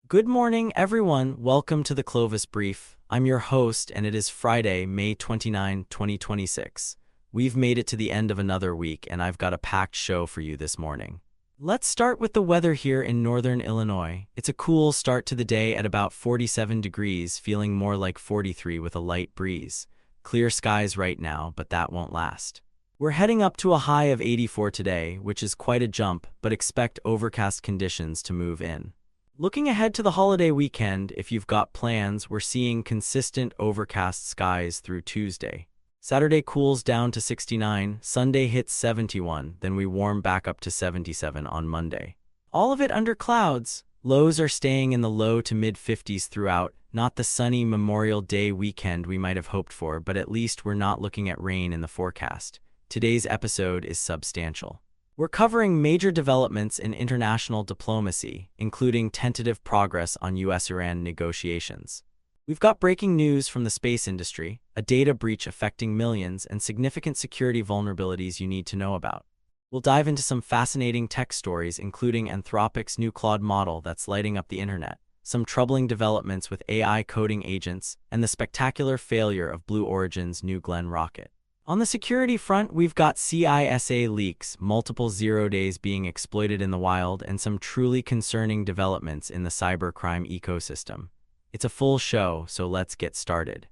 Good morning, everyone. Welcome to the Clovis Brief. I'm your host, and it is Friday, May 29, 2026. We've made it to the end of another week, and I've got a packed show for you this morning. Let's start with the weather here in northern Illinois. It's a cool start to the day at about 47 degrees, feeling more like 43 with a light breeze. Clear skies right now, but that won't last. We're heading up to a high of 84 today, which is quite a jump, but expect overcast conditions to move in. Looking ahead to the holiday weekend, if you've got plans, we're seeing consistent overcast skies through Tuesday. Saturday cools down to 69, Sunday hits 71, then we warm back up to 77 on Monday. All of it under clouds. Lows are staying in the low to mid-50s throughout, not the sunny Memorial Day weekend we might have hoped for, but at least we're not looking at rain in the forecast. Today's episode is substantial. We're covering major developments in international diplomacy, including tentative progress on U.S. Iran negotiations. We've got breaking news from the space industry, a data breach affecting millions, and significant security vulnerabilities you need to know about. We'll dive into some fascinating tech stories, including Anthropic's new Claude model that's lighting up the internet, some troubling developments with AI coding agents, and the spectacular failure of Blue Origin's New Glenn rocket. On the security front, we've got CISA leaks, multiple zero days being exploited in the wild, and some truly concerning developments in the cybercrime ecosystem. It's a full show, so let's get started.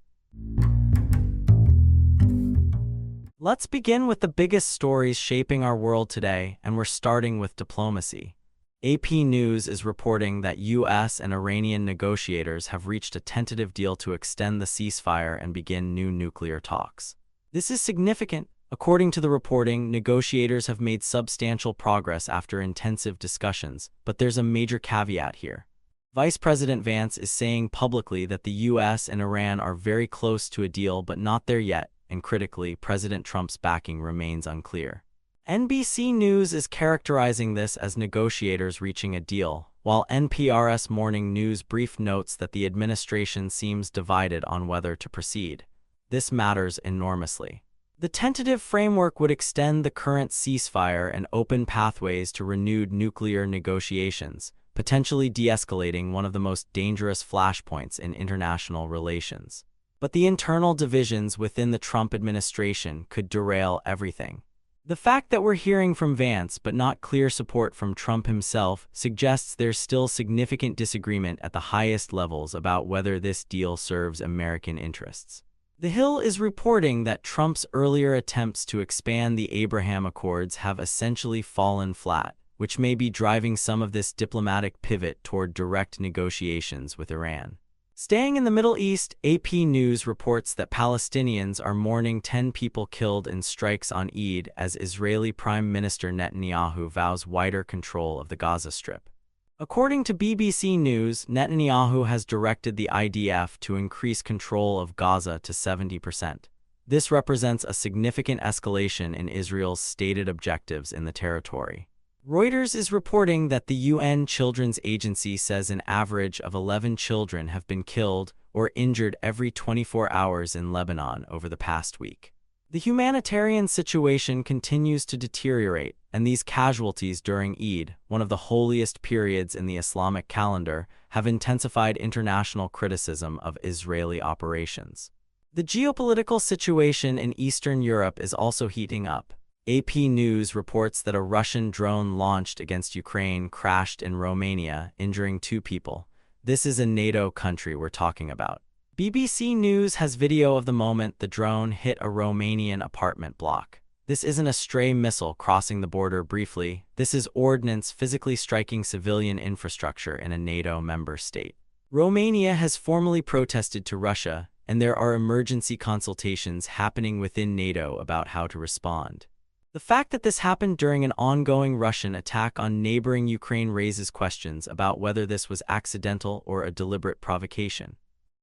Let's begin with the biggest stories shaping our world today, and we're starting with diplomacy. AP News is reporting that U.S. and Iranian negotiators have reached a tentative deal to extend the ceasefire and begin new nuclear talks. This is significant. According to the reporting, negotiators have made substantial progress after intensive discussions, but there's a major caveat here. Vice President Vance is saying publicly that the U.S. and Iran are very close to a deal but not there yet, and critically, President Trump's backing remains unclear. NBC News is characterizing this as negotiators reaching a deal, while NPR's Morning News Brief notes that the administration seems divided on whether to proceed. This matters enormously. The tentative framework would extend the current ceasefire and open pathways to renewed nuclear negotiations, potentially de-escalating one of the most dangerous flashpoints in international relations. But the internal divisions within the Trump administration could derail everything. The fact that we're hearing from Vance but not clear support from Trump himself suggests there's still significant disagreement at the highest levels about whether this deal serves American interests. The Hill is reporting that Trump's earlier attempts to expand the Abraham Accords have essentially fallen flat, which may be driving some of this diplomatic pivot toward direct negotiations with Iran. Staying in the Middle East, AP News reports that Palestinians are mourning 10 people killed in strikes on Eid as Israeli Prime Minister Netanyahu vows wider control of the Gaza Strip. According to BBC News, Netanyahu has directed the IDF to increase control of Gaza to 70%. This represents a significant escalation in Israel's stated objectives in the territory. Reuters is reporting that the UN Children's Agency says an average of 11 children have been killed or injured every 24 hours in Lebanon over the past week. The humanitarian situation continues to deteriorate, and these casualties during Eid, one of the holiest periods in the Islamic calendar, have intensified international criticism of Israeli operations. The geopolitical situation in Eastern Europe is also heating up. AP News reports that a Russian drone launched against Ukraine crashed in Romania, injuring 2 people. This is a NATO country we're talking about. BBC News has video of the moment the drone hit a Romanian apartment block. This isn't a stray missile crossing the border briefly. This is ordnance physically striking civilian infrastructure in a NATO member state. Romania has formally protested to Russia, and there are emergency consultations happening within NATO about how to respond. The fact that this happened during an ongoing Russian attack on neighboring Ukraine raises questions about whether this was accidental or a deliberate provocation.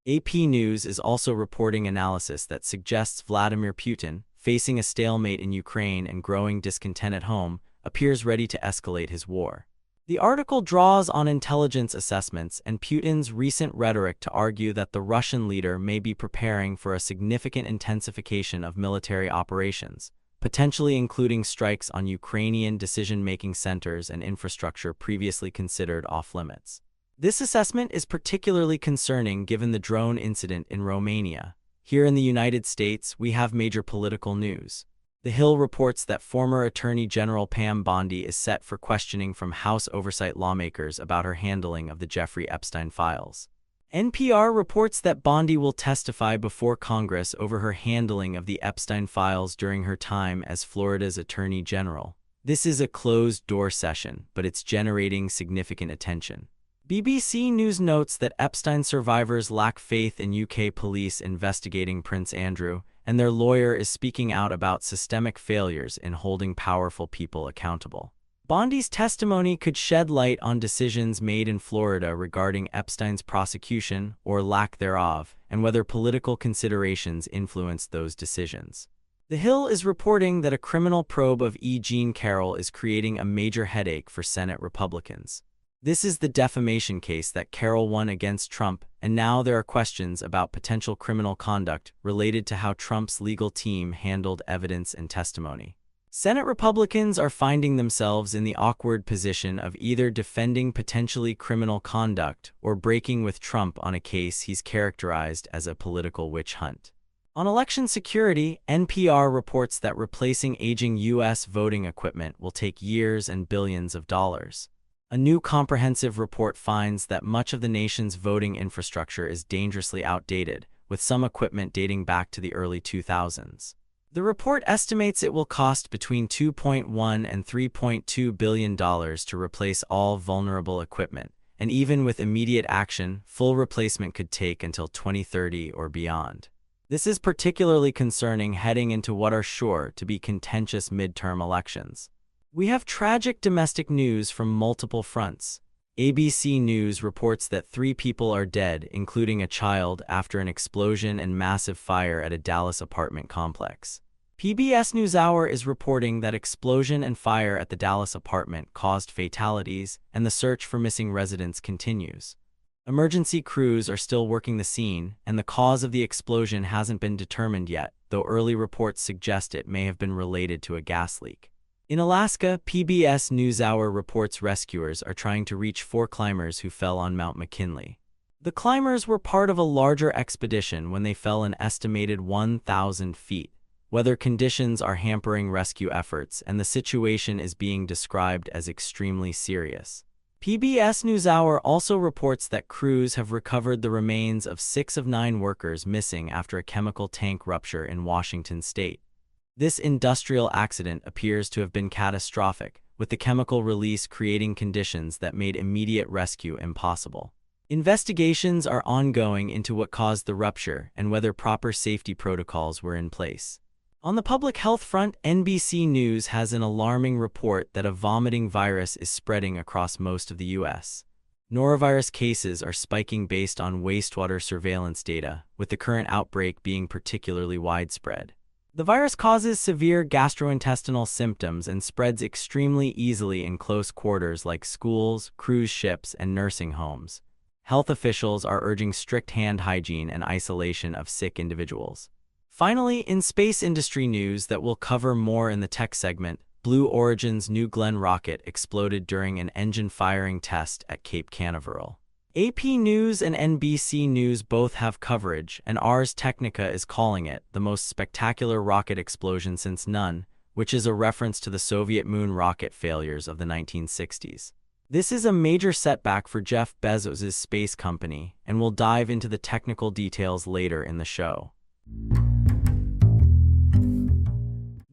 AP News is also reporting analysis that suggests Vladimir Putin, facing a stalemate in Ukraine and growing discontent at home, appears ready to escalate his war. The article draws on intelligence assessments and Putin's recent rhetoric to argue that the Russian leader may be preparing for a significant intensification of military operations, potentially including strikes on Ukrainian decision-making centers and infrastructure previously considered off-limits. This assessment is particularly concerning given the drone incident in Romania. Here in the United States, we have major political news. The Hill reports that former Attorney General Pam Bondi is set for questioning from House oversight lawmakers about her handling of the Jeffrey Epstein files. NPR reports that Bondi will testify before Congress over her handling of the Epstein files during her time as Florida's Attorney General. This is a closed-door session, but it's generating significant attention. BBC News notes that Epstein survivors lack faith in UK police investigating Prince Andrew, and their lawyer is speaking out about systemic failures in holding powerful people accountable. Bondi's testimony could shed light on decisions made in Florida regarding Epstein's prosecution or lack thereof, and whether political considerations influenced those decisions. The Hill is reporting that a criminal probe of E. Jean Carroll is creating a major headache for Senate Republicans. This is the defamation case that Carroll won against Trump, and now there are questions about potential criminal conduct related to how Trump's legal team handled evidence and testimony. Senate Republicans are finding themselves in the awkward position of either defending potentially criminal conduct or breaking with Trump on a case he's characterized as a political witch hunt. On election security, NPR reports that replacing aging U.S. voting equipment will take years and billions of dollars. A new comprehensive report finds that much of the nation's voting infrastructure is dangerously outdated, with some equipment dating back to the early 2000s. The report estimates it will cost between $2.1 and $3.2 billion to replace all vulnerable equipment, and even with immediate action, full replacement could take until 2030 or beyond. This is particularly concerning heading into what are sure to be contentious midterm elections. We have tragic domestic news from multiple fronts. ABC News reports that 3 people are dead, including a child, after an explosion and massive fire at a Dallas apartment complex. PBS NewsHour is reporting that explosion and fire at the Dallas apartment caused fatalities, and the search for missing residents continues. Emergency crews are still working the scene, and the cause of the explosion hasn't been determined yet, though early reports suggest it may have been related to a gas leak. In Alaska, PBS NewsHour reports rescuers are trying to reach 4 climbers who fell on Mount McKinley. The climbers were part of a larger expedition when they fell an estimated 1,000 feet. Weather conditions are hampering rescue efforts, and the situation is being described as extremely serious. PBS NewsHour also reports that crews have recovered the remains of 6 of 9 workers missing after a chemical tank rupture in Washington state. This industrial accident appears to have been catastrophic, with the chemical release creating conditions that made immediate rescue impossible. Investigations are ongoing into what caused the rupture and whether proper safety protocols were in place. On the public health front, NBC News has an alarming report that a vomiting virus is spreading across most of the U.S. Norovirus cases are spiking based on wastewater surveillance data, with the current outbreak being particularly widespread. The virus causes severe gastrointestinal symptoms and spreads extremely easily in close quarters like schools, cruise ships, and nursing homes. Health officials are urging strict hand hygiene and isolation of sick individuals. Finally, in space industry news that we'll cover more in the tech segment, Blue Origin's New Glenn rocket exploded during an engine firing test at Cape Canaveral. AP News and NBC News both have coverage, and Ars Technica is calling it the most spectacular rocket explosion since none, which is a reference to the Soviet moon rocket failures of the 1960s. This is a major setback for Jeff Bezos' space company, and we'll dive into the technical details later in the show.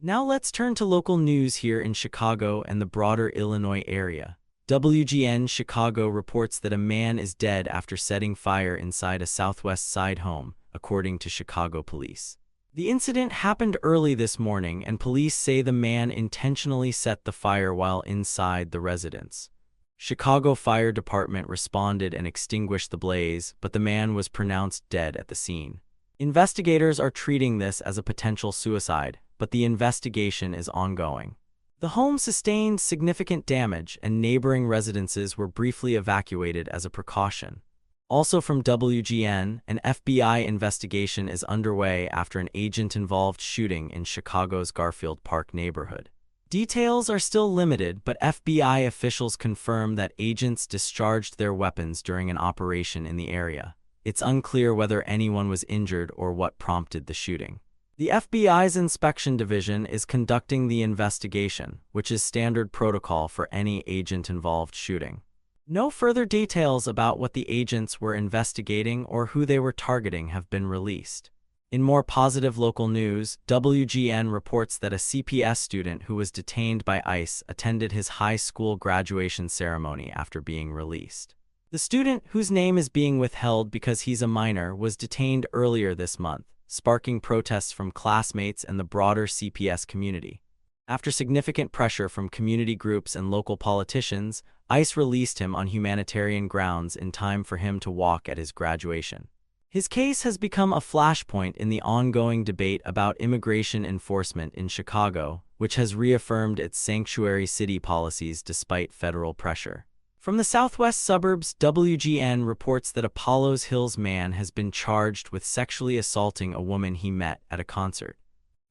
Now let's turn to local news here in Chicago and the broader Illinois area. WGN Chicago reports that a man is dead after setting fire inside a Southwest Side home, according to Chicago police. The incident happened early this morning, and police say the man intentionally set the fire while inside the residence. Chicago Fire Department responded and extinguished the blaze, but the man was pronounced dead at the scene. Investigators are treating this as a potential suicide, but the investigation is ongoing. The home sustained significant damage, and neighboring residences were briefly evacuated as a precaution. Also from WGN, an FBI investigation is underway after an agent-involved shooting in Chicago's Garfield Park neighborhood. Details are still limited, but FBI officials confirm that agents discharged their weapons during an operation in the area. It's unclear whether anyone was injured or what prompted the shooting. The FBI's Inspection Division is conducting the investigation, which is standard protocol for any agent-involved shooting. No further details about what the agents were investigating or who they were targeting have been released. In more positive local news, WGN reports that a CPS student who was detained by ICE attended his high school graduation ceremony after being released. The student, whose name is being withheld because he's a minor, was detained earlier this month, sparking protests from classmates and the broader CPS community. After significant pressure from community groups and local politicians, ICE released him on humanitarian grounds in time for him to walk at his graduation. His case has become a flashpoint in the ongoing debate about immigration enforcement in Chicago, which has reaffirmed its sanctuary city policies despite federal pressure. From the southwest suburbs, WGN reports that Apollos Hills man has been charged with sexually assaulting a woman he met at a concert.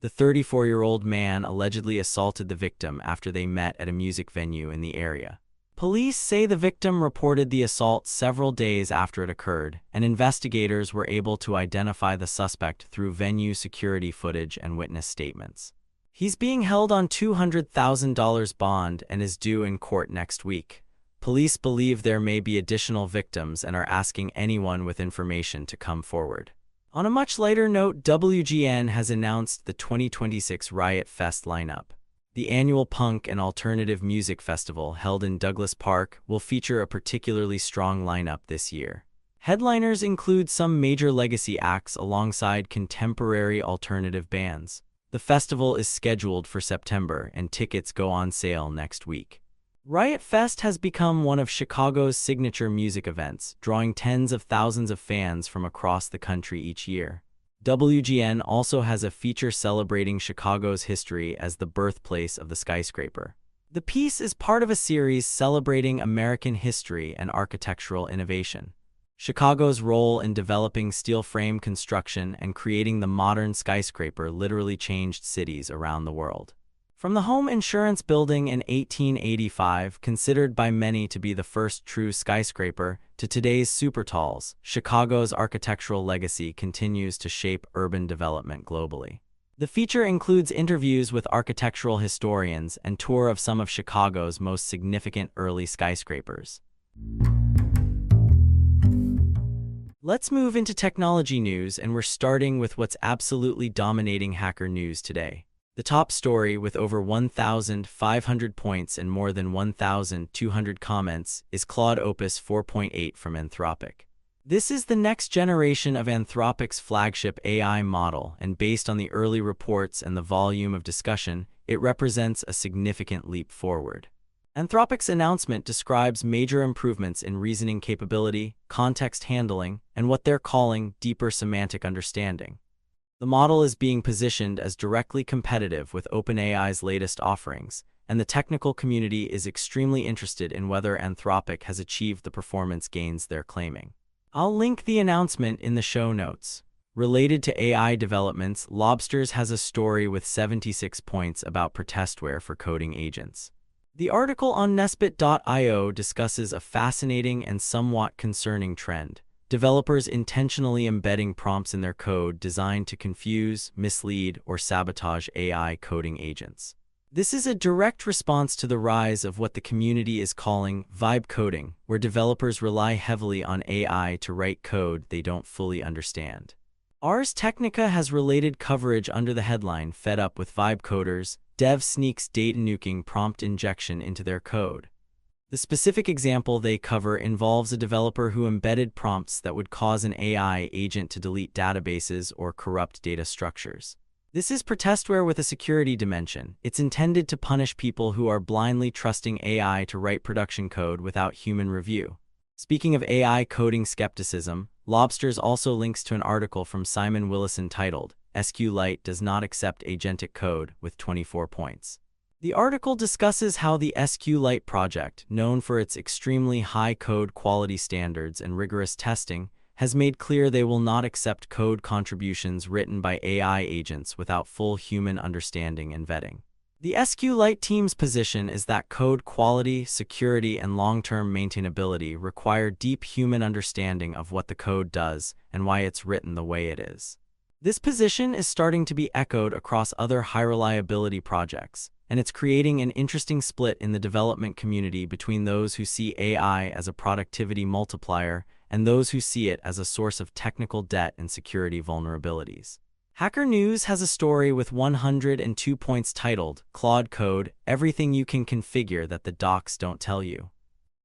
The 34-year-old man allegedly assaulted the victim after they met at a music venue in the area. Police say the victim reported the assault several days after it occurred, and investigators were able to identify the suspect through venue security footage and witness statements. He's being held on $200,000 bond and is due in court next week. Police believe there may be additional victims and are asking anyone with information to come forward. On a much lighter note, WGN has announced the 2026 Riot Fest lineup. The annual punk and alternative music festival held in Douglas Park will feature a particularly strong lineup this year. Headliners include some major legacy acts alongside contemporary alternative bands. The festival is scheduled for September and tickets go on sale next week. Riot Fest has become one of Chicago's signature music events, drawing tens of thousands of fans from across the country each year. WGN also has a feature celebrating Chicago's history as the birthplace of the skyscraper. The piece is part of a series celebrating American history and architectural innovation. Chicago's role in developing steel frame construction and creating the modern skyscraper literally changed cities around the world. From the home insurance building in 1885, considered by many to be the first true skyscraper, to today's supertalls, Chicago's architectural legacy continues to shape urban development globally. The feature includes interviews with architectural historians and tour of some of Chicago's most significant early skyscrapers. Let's move into technology news, and we're starting with what's absolutely dominating hacker news today. The top story, with over 1,500 points and more than 1,200 comments, is Claude Opus 4.8 from Anthropic. This is the next generation of Anthropic's flagship AI model, and based on the early reports and the volume of discussion, it represents a significant leap forward. Anthropic's announcement describes major improvements in reasoning capability, context handling, and what they're calling deeper semantic understanding. The model is being positioned as directly competitive with OpenAI's latest offerings, and the technical community is extremely interested in whether Anthropic has achieved the performance gains they're claiming. I'll link the announcement in the show notes. Related to AI developments, Lobsters has a story with 76 points about protestware for coding agents. The article on Nespit.io discusses a fascinating and somewhat concerning trend: developers intentionally embedding prompts in their code designed to confuse, mislead, or sabotage AI coding agents. This is a direct response to the rise of what the community is calling vibe coding, where developers rely heavily on AI to write code they don't fully understand. Ars Technica has related coverage under the headline "Fed Up with Vibe Coders, Dev Sneaks Data Nuking Prompt Injection into Their Code." The specific example they cover involves a developer who embedded prompts that would cause an AI agent to delete databases or corrupt data structures. This is protestware with a security dimension. It's intended to punish people who are blindly trusting AI to write production code without human review. Speaking of AI coding skepticism, Lobsters also links to an article from Simon Willison titled, "SQLite Does Not Accept Agentic Code," with 24 points. The article discusses how the SQLite project, known for its extremely high code quality standards and rigorous testing, has made clear they will not accept code contributions written by AI agents without full human understanding and vetting. The SQLite team's position is that code quality, security, and long-term maintainability require deep human understanding of what the code does and why it's written the way it is. This position is starting to be echoed across other high-reliability projects, and it's creating an interesting split in the development community between those who see AI as a productivity multiplier and those who see it as a source of technical debt and security vulnerabilities. Hacker News has a story with 102 points titled, Claude Code, Everything You Can Configure That the Docs Don't Tell You.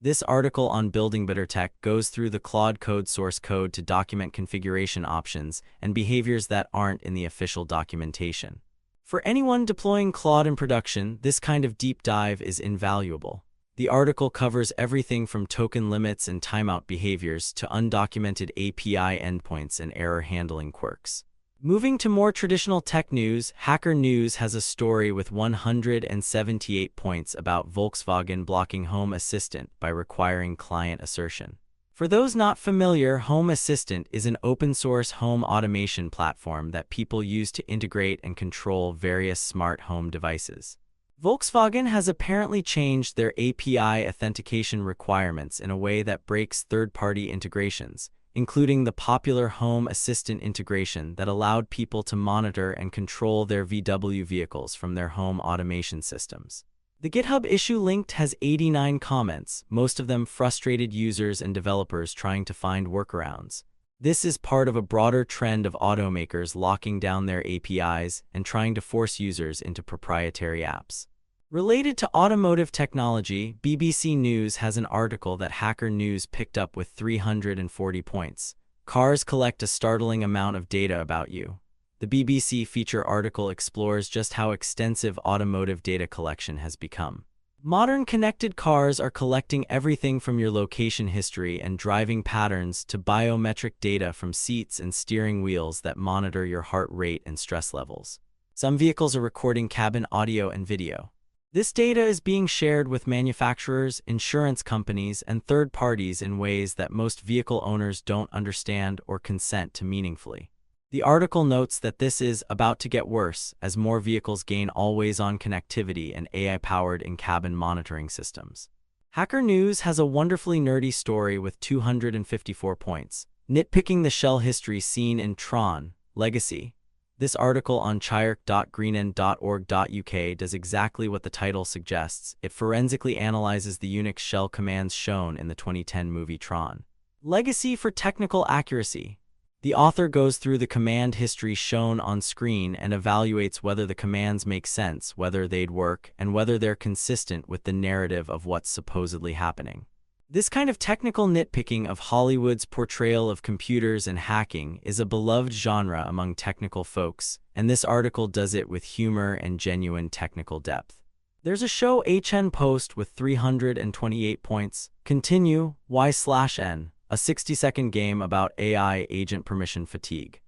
This article on Building Better Tech goes through the Claude Code source code to document configuration options and behaviors that aren't in the official documentation. For anyone deploying Claude in production, this kind of deep dive is invaluable. The article covers everything from token limits and timeout behaviors to undocumented API endpoints and error handling quirks. Moving to more traditional tech news, Hacker News has a story with 178 points about Volkswagen blocking Home Assistant by requiring client assertion. For those not familiar, Home Assistant is an open-source home automation platform that people use to integrate and control various smart home devices. Volkswagen has apparently changed their API authentication requirements in a way that breaks third-party integrations, including the popular Home Assistant integration that allowed people to monitor and control their VW vehicles from their home automation systems. The GitHub issue linked has 89 comments, most of them frustrated users and developers trying to find workarounds. This is part of a broader trend of automakers locking down their APIs and trying to force users into proprietary apps. Related to automotive technology, BBC News has an article that Hacker News picked up with 340 points. Cars collect a startling amount of data about you. The BBC feature article explores just how extensive automotive data collection has become. Modern connected cars are collecting everything from your location history and driving patterns to biometric data from seats and steering wheels that monitor your heart rate and stress levels. Some vehicles are recording cabin audio and video. This data is being shared with manufacturers, insurance companies, and third parties in ways that most vehicle owners don't understand or consent to meaningfully. The article notes that this is about to get worse as more vehicles gain always-on connectivity and AI-powered in-cabin monitoring systems. Hacker News has a wonderfully nerdy story with 254 points, nitpicking the shell history seen in Tron Legacy. This article on chirc.greenend.org.uk does exactly what the title suggests. It forensically analyzes the Unix shell commands shown in the 2010 movie Tron Legacy for technical accuracy. The author goes through the command history shown on screen and evaluates whether the commands make sense, whether they'd work, and whether they're consistent with the narrative of what's supposedly happening. This kind of technical nitpicking of Hollywood's portrayal of computers and hacking is a beloved genre among technical folks, and this article does it with humor and genuine technical depth. There's a show HN post with 328 points. Continue, Y/N, a 60-second game about AI agent permission fatigue.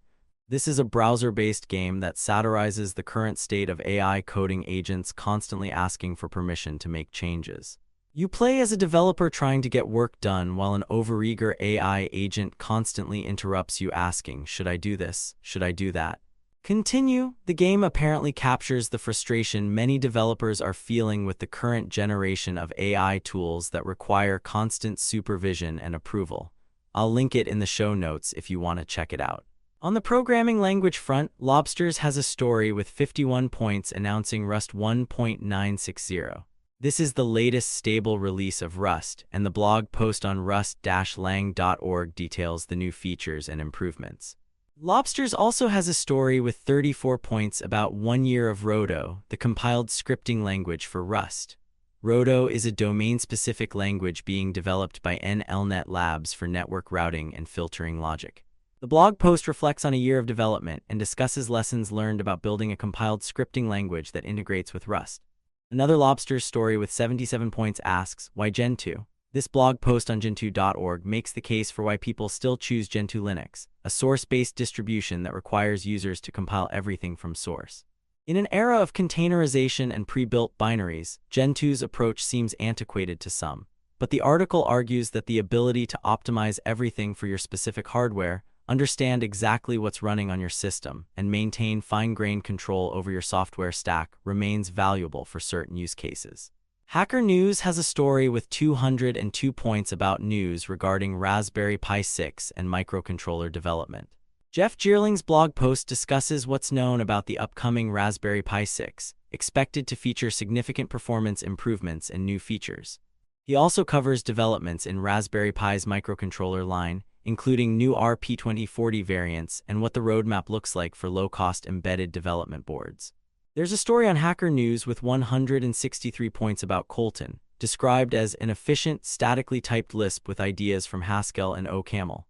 This is a browser-based game that satirizes the current state of AI coding agents constantly asking for permission to make changes. You play as a developer trying to get work done while an overeager AI agent constantly interrupts you asking, should I do this? Should I do that? Continue. The game apparently captures the frustration many developers are feeling with the current generation of AI tools that require constant supervision and approval. I'll link it in the show notes if you want to check it out. On the programming language front, Lobsters has a story with 51 points announcing Rust 1.960. This is the latest stable release of Rust, and the blog post on rust-lang.org details the new features and improvements. Lobsters also has a story with 34 points about 1 year of Roto, the compiled scripting language for Rust. Roto is a domain-specific language being developed by NLnet Labs for network routing and filtering logic. The blog post reflects on a year of development and discusses lessons learned about building a compiled scripting language that integrates with Rust. Another Lobsters story with 77 points asks, why Gentoo? This blog post on gentoo.org makes the case for why people still choose Gentoo Linux, a source-based distribution that requires users to compile everything from source. In an era of containerization and pre-built binaries, Gentoo's approach seems antiquated to some, but the article argues that the ability to optimize everything for your specific hardware, understand exactly what's running on your system, and maintain fine-grained control over your software stack remains valuable for certain use cases. Hacker News has a story with 202 points about news regarding Raspberry Pi 6 and microcontroller development. Jeff Jeerling's blog post discusses what's known about the upcoming Raspberry Pi 6, expected to feature significant performance improvements and new features. He also covers developments in Raspberry Pi's microcontroller line, including new RP2040 variants and what the roadmap looks like for low-cost embedded development boards. There's a story on Hacker News with 163 points about Colton, described as an efficient, statically typed Lisp with ideas from Haskell and OCaml.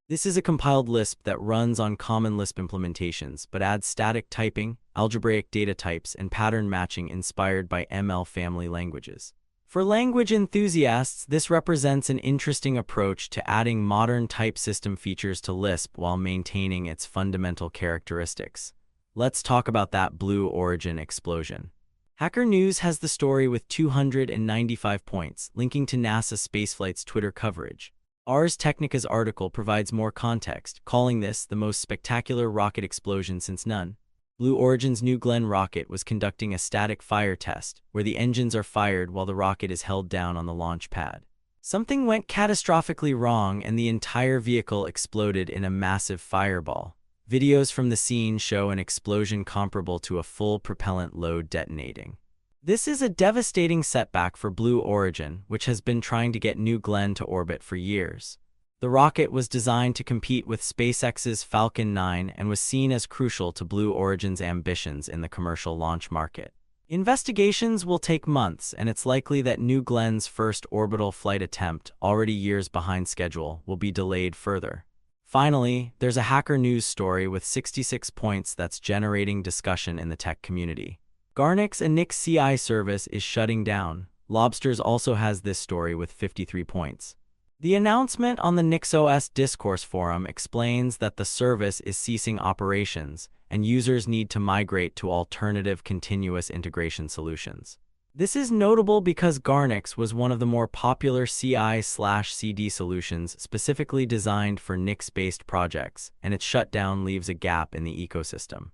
This is a compiled Lisp that runs on common Lisp implementations, but adds static typing, algebraic data types, and pattern matching inspired by ML family languages. For language enthusiasts, this represents an interesting approach to adding modern type system features to Lisp while maintaining its fundamental characteristics. Let's talk about that Blue Origin explosion. Hacker News has the story with 295 points, linking to NASA spaceflight's Twitter coverage. Ars Technica's article provides more context, calling this the most spectacular rocket explosion since none. Blue Origin's New Glenn rocket was conducting a static fire test, where the engines are fired while the rocket is held down on the launch pad. Something went catastrophically wrong and the entire vehicle exploded in a massive fireball. Videos from the scene show an explosion comparable to a full propellant load detonating. This is a devastating setback for Blue Origin, which has been trying to get New Glenn to orbit for years. The rocket was designed to compete with SpaceX's Falcon 9 and was seen as crucial to Blue Origin's ambitions in the commercial launch market. Investigations will take months, and it's likely that New Glenn's first orbital flight attempt, already years behind schedule, will be delayed further. Finally, there's a Hacker News story with 66 points that's generating discussion in the tech community. Garnix and Nix CI service is shutting down. Lobsters also has this story with 53 points. The announcement on the NixOS Discourse forum explains that the service is ceasing operations, and users need to migrate to alternative continuous integration solutions. This is notable because Garnix was one of the more popular CI/CD solutions specifically designed for Nix-based projects, and its shutdown leaves a gap in the ecosystem.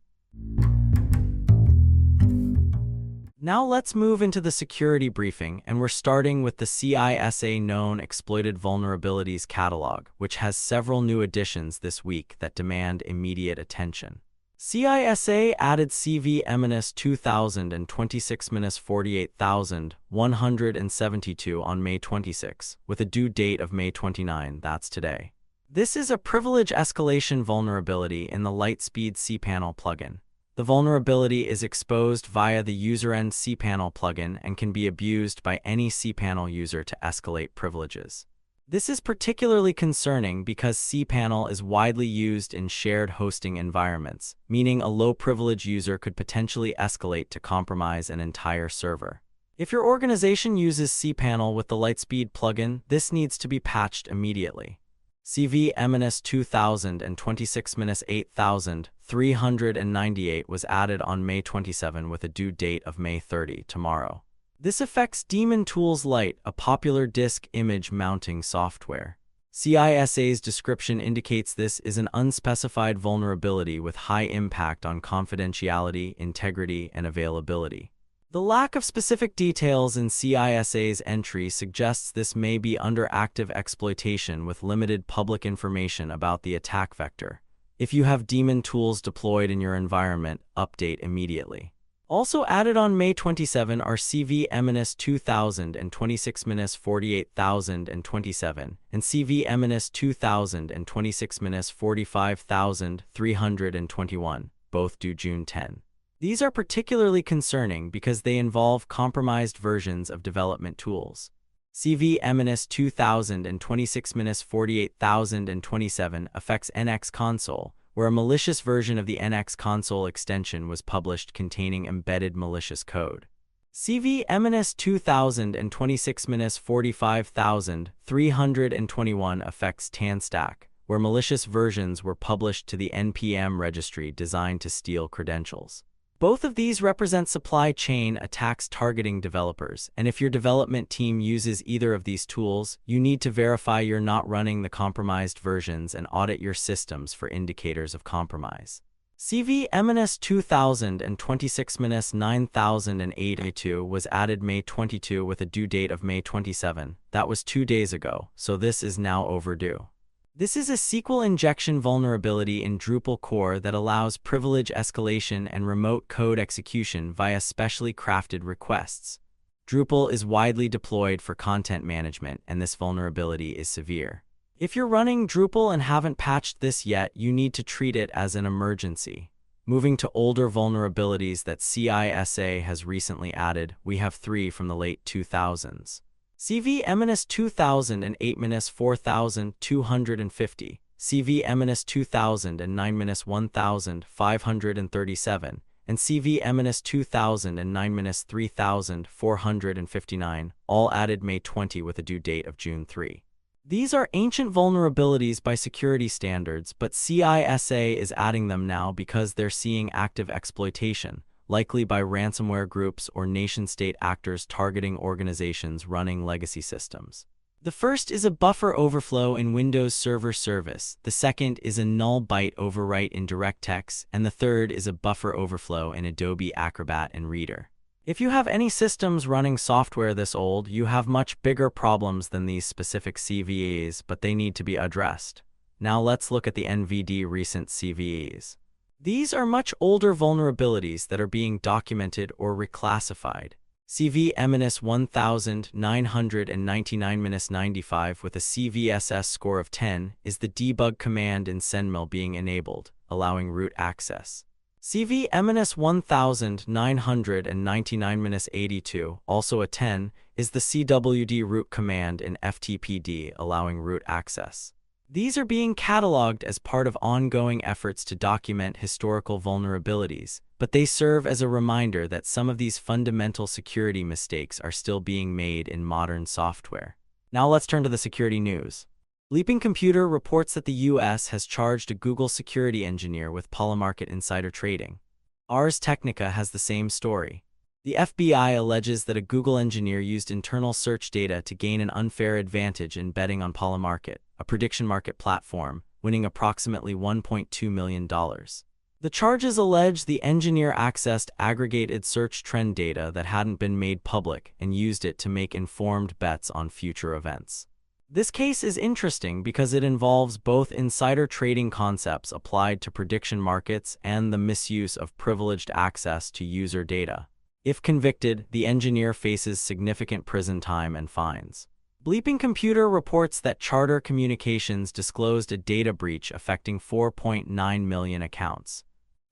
Now let's move into the security briefing, and we're starting with the CISA Known Exploited Vulnerabilities catalog, which has several new additions this week that demand immediate attention. CISA added CV-2000 and 26-48172 on May 26, with a due date of May 29, that's today. This is a privilege escalation vulnerability in the Lightspeed cPanel plugin. The vulnerability is exposed via the user-end cPanel plugin and can be abused by any cPanel user to escalate privileges. This is particularly concerning because cPanel is widely used in shared hosting environments, meaning a low-privilege user could potentially escalate to compromise an entire server. If your organization uses cPanel with the Lightspeed plugin, this needs to be patched immediately. CV-2000 and 26-8398 was added on May 27 with a due date of May 30, tomorrow. This affects Daemon Tools Lite, a popular disk image mounting software. CISA's description indicates this is an unspecified vulnerability with high impact on confidentiality, integrity, and availability. The lack of specific details in CISA's entry suggests this may be under active exploitation with limited public information about the attack vector. If you have Daemon tools deployed in your environment, update immediately. Also added on May 27 are CV-2000 and 26-48027 and CV-2000 and 26-45321, both due June 10. These are particularly concerning because they involve compromised versions of development tools. CV-2000 and 26-48027 affects NX Console, where a malicious version of the NX Console extension was published containing embedded malicious code. CV-2000 and 26-45321 affects TanStack, where malicious versions were published to the NPM registry designed to steal credentials. Both of these represent supply chain attacks targeting developers, and if your development team uses either of these tools, you need to verify you're not running the compromised versions and audit your systems for indicators of compromise. CV-2000 and 26-9082 was added May 22 with a due date of May 27. That was 2 days ago, so this is now overdue. This is a SQL injection vulnerability in Drupal core that allows privilege escalation and remote code execution via specially crafted requests. Drupal is widely deployed for content management, and this vulnerability is severe. If you're running Drupal and haven't patched this yet, you need to treat it as an emergency. Moving to older vulnerabilities that CISA has recently added, we have 3 from the late 2000s. CV-2000 and 8-4250, CV-2000 and 9-1537, and CV-2000 and 9-3459, all added May 20 with a due date of June 3. These are ancient vulnerabilities by security standards, but CISA is adding them now because they're seeing active exploitation, likely by ransomware groups or nation-state actors targeting organizations running legacy systems. The first is a buffer overflow in Windows Server Service, the second is a null byte overwrite in DirectX, and the third is a buffer overflow in Adobe Acrobat and Reader. If you have any systems running software this old, you have much bigger problems than these specific CVEs, but they need to be addressed. Now let's look at the NVD recent CVEs. These are much older vulnerabilities that are being documented or reclassified. CV-1999-95 with a CVSS score of 10 is the debug command in SendMill being enabled, allowing root access. CV-1999-82, also a 10, is the CWD root command in FTPD, allowing root access. These are being cataloged as part of ongoing efforts to document historical vulnerabilities, but they serve as a reminder that some of these fundamental security mistakes are still being made in modern software. Now let's turn to the security news. Leaping Computer reports that the U.S. has charged a Google security engineer with polymarket insider trading. Ars Technica has the same story. The FBI alleges that a Google engineer used internal search data to gain an unfair advantage in betting on Polymarket, a prediction market platform, winning approximately $1.2 million. The charges allege the engineer accessed aggregated search trend data that hadn't been made public and used it to make informed bets on future events. This case is interesting because it involves both insider trading concepts applied to prediction markets and the misuse of privileged access to user data. If convicted, the engineer faces significant prison time and fines. Bleeping Computer reports that Charter Communications disclosed a data breach affecting 4.9 million accounts.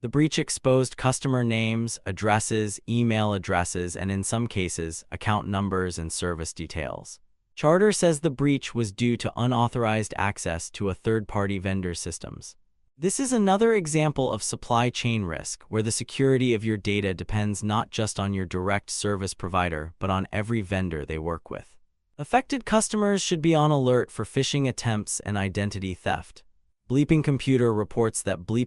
The breach exposed customer names, addresses, email addresses, and in some cases, account numbers and service details. Charter says the breach was due to unauthorized access to a third-party vendor's systems. This is another example of supply chain risk, where the security of your data depends not just on your direct service provider, but on every vendor they work with. Affected customers should be on alert for phishing attempts and identity theft. Bleeping Computer reports that gray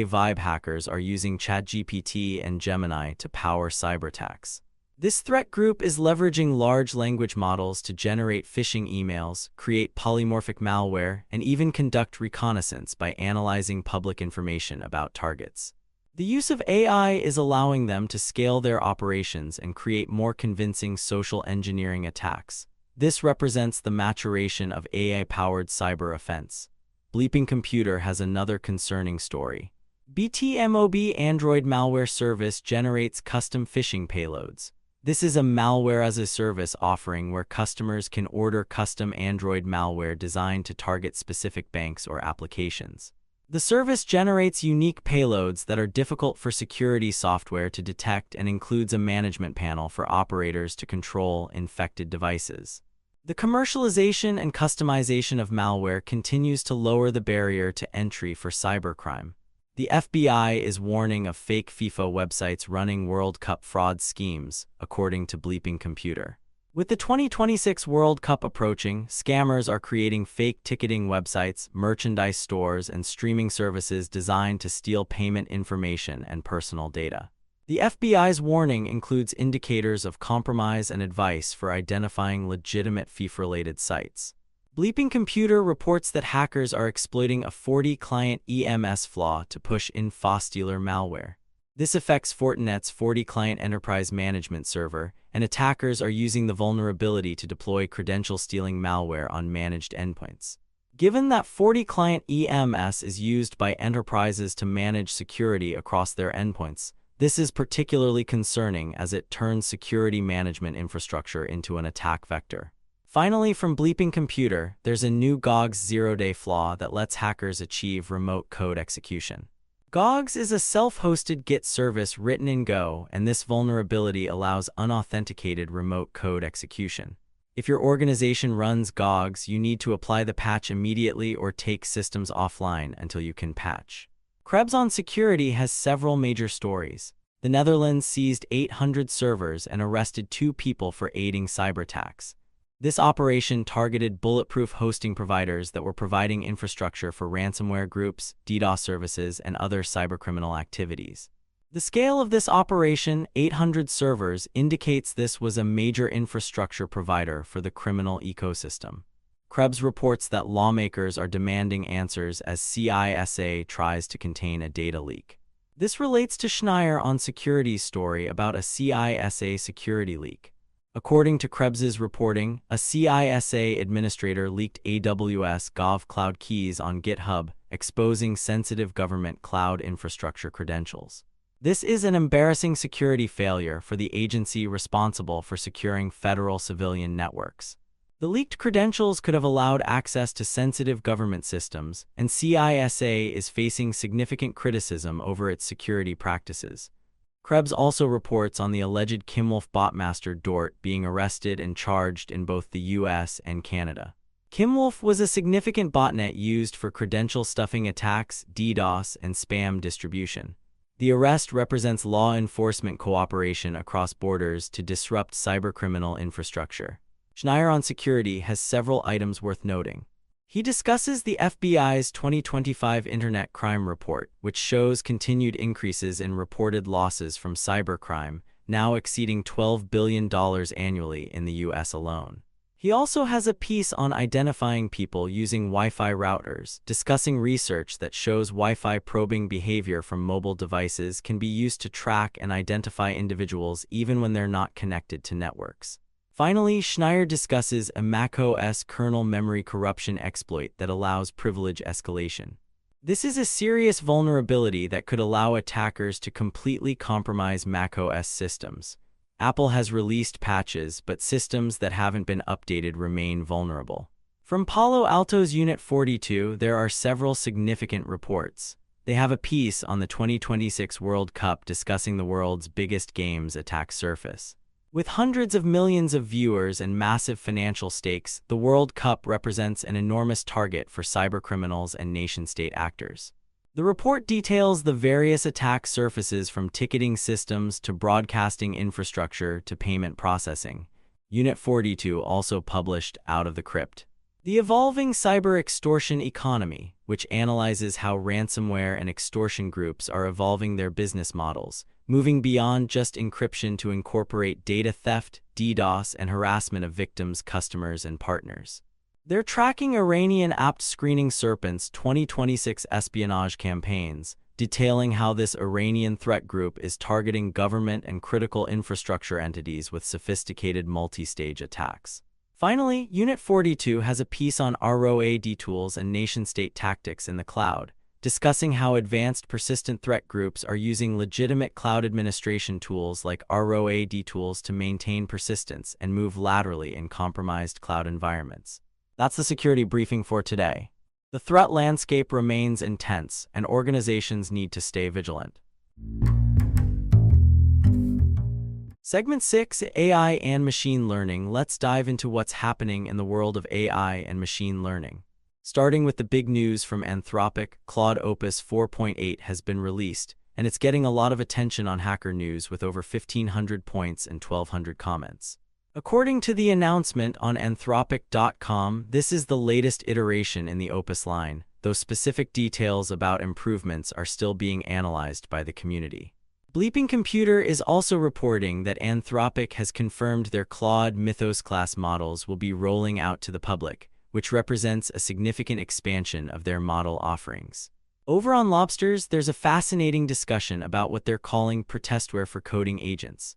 vibe hackers are using ChatGPT and Gemini to power cyberattacks. This threat group is leveraging large language models to generate phishing emails, create polymorphic malware, and even conduct reconnaissance by analyzing public information about targets. The use of AI is allowing them to scale their operations and create more convincing social engineering attacks. This represents the maturation of AI-powered cyber offense. Bleeping Computer has another concerning story. BTMOB Android malware service generates custom phishing payloads. This is a malware-as-a-service offering where customers can order custom Android malware designed to target specific banks or applications. The service generates unique payloads that are difficult for security software to detect and includes a management panel for operators to control infected devices. The commercialization and customization of malware continues to lower the barrier to entry for cybercrime. The FBI is warning of fake FIFA websites running World Cup fraud schemes, according to Bleeping Computer. With the 2026 World Cup approaching, scammers are creating fake ticketing websites, merchandise stores, and streaming services designed to steal payment information and personal data. The FBI's warning includes indicators of compromise and advice for identifying legitimate FIFA-related sites. Bleeping Computer reports that hackers are exploiting a 40-client EMS flaw to push in faux-stealer malware. This affects Fortinet's 40-client enterprise management server, and attackers are using the vulnerability to deploy credential-stealing malware on managed endpoints. Given that 40-client EMS is used by enterprises to manage security across their endpoints, this is particularly concerning as it turns security management infrastructure into an attack vector. Finally, from Bleeping Computer, there's a new GOGS zero-day flaw that lets hackers achieve remote code execution. GOGS is a self-hosted Git service written in Go, and this vulnerability allows unauthenticated remote code execution. If your organization runs GOGS, you need to apply the patch immediately or take systems offline until you can patch. Krebs on Security has several major stories. The Netherlands seized 800 servers and arrested 2 people for aiding cyberattacks. This operation targeted bulletproof hosting providers that were providing infrastructure for ransomware groups, DDoS services, and other cybercriminal activities. The scale of this operation, 800 servers, indicates this was a major infrastructure provider for the criminal ecosystem. Krebs reports that lawmakers are demanding answers as CISA tries to contain a data leak. This relates to Schneier on Security's story about a CISA security leak. According to Krebs's reporting, a CISA administrator leaked AWS Gov Cloud keys on GitHub, exposing sensitive government cloud infrastructure credentials. This is an embarrassing security failure for the agency responsible for securing federal civilian networks. The leaked credentials could have allowed access to sensitive government systems, and CISA is facing significant criticism over its security practices. Krebs also reports on the alleged Kimwolf botmaster Dort being arrested and charged in both the U.S. and Canada. Kimwolf was a significant botnet used for credential stuffing attacks, DDoS, and spam distribution. The arrest represents law enforcement cooperation across borders to disrupt cybercriminal infrastructure. Schneier on Security has several items worth noting. He discusses the FBI's 2025 Internet Crime Report, which shows continued increases in reported losses from cybercrime, now exceeding $12 billion annually in the U.S. alone. He also has a piece on identifying people using Wi-Fi routers, discussing research that shows Wi-Fi probing behavior from mobile devices can be used to track and identify individuals even when they're not connected to networks. Finally, Schneier discusses a macOS kernel memory corruption exploit that allows privilege escalation. This is a serious vulnerability that could allow attackers to completely compromise macOS systems. Apple has released patches, but systems that haven't been updated remain vulnerable. From Palo Alto's Unit 42, there are several significant reports. They have a piece on the 2026 World Cup discussing the world's biggest games attack surface. With hundreds of millions of viewers and massive financial stakes, the World Cup represents an enormous target for cybercriminals and nation-state actors. The report details the various attack surfaces from ticketing systems to broadcasting infrastructure to payment processing. Unit 42 also published Out of the Crypt, the evolving cyber extortion economy, which analyzes how ransomware and extortion groups are evolving their business models, moving beyond just encryption to incorporate data theft, DDoS, and harassment of victims, customers, and partners. They're tracking Iranian apt screening serpents 2026 espionage campaigns, detailing how this Iranian threat group is targeting government and critical infrastructure entities with sophisticated multi-stage attacks. Finally, Unit 42 has a piece on ROAD tools and nation-state tactics in the cloud, discussing how advanced persistent threat groups are using legitimate cloud administration tools like ROAD tools to maintain persistence and move laterally in compromised cloud environments. That's the security briefing for today. The threat landscape remains intense, and organizations need to stay vigilant. Segment 6, AI and Machine Learning. Let's dive into what's happening in the world of AI and machine learning. Starting with the big news from Anthropic, Claude Opus 4.8 has been released, and it's getting a lot of attention on Hacker News with over 1,500 points and 1,200 comments. According to the announcement on Anthropic.com, this is the latest iteration in the Opus line, though specific details about improvements are still being analyzed by the community. Bleeping Computer is also reporting that Anthropic has confirmed their Claude Mythos-class models will be rolling out to the public, which represents a significant expansion of their model offerings. Over on Lobsters, there's a fascinating discussion about what they're calling protestware for coding agents.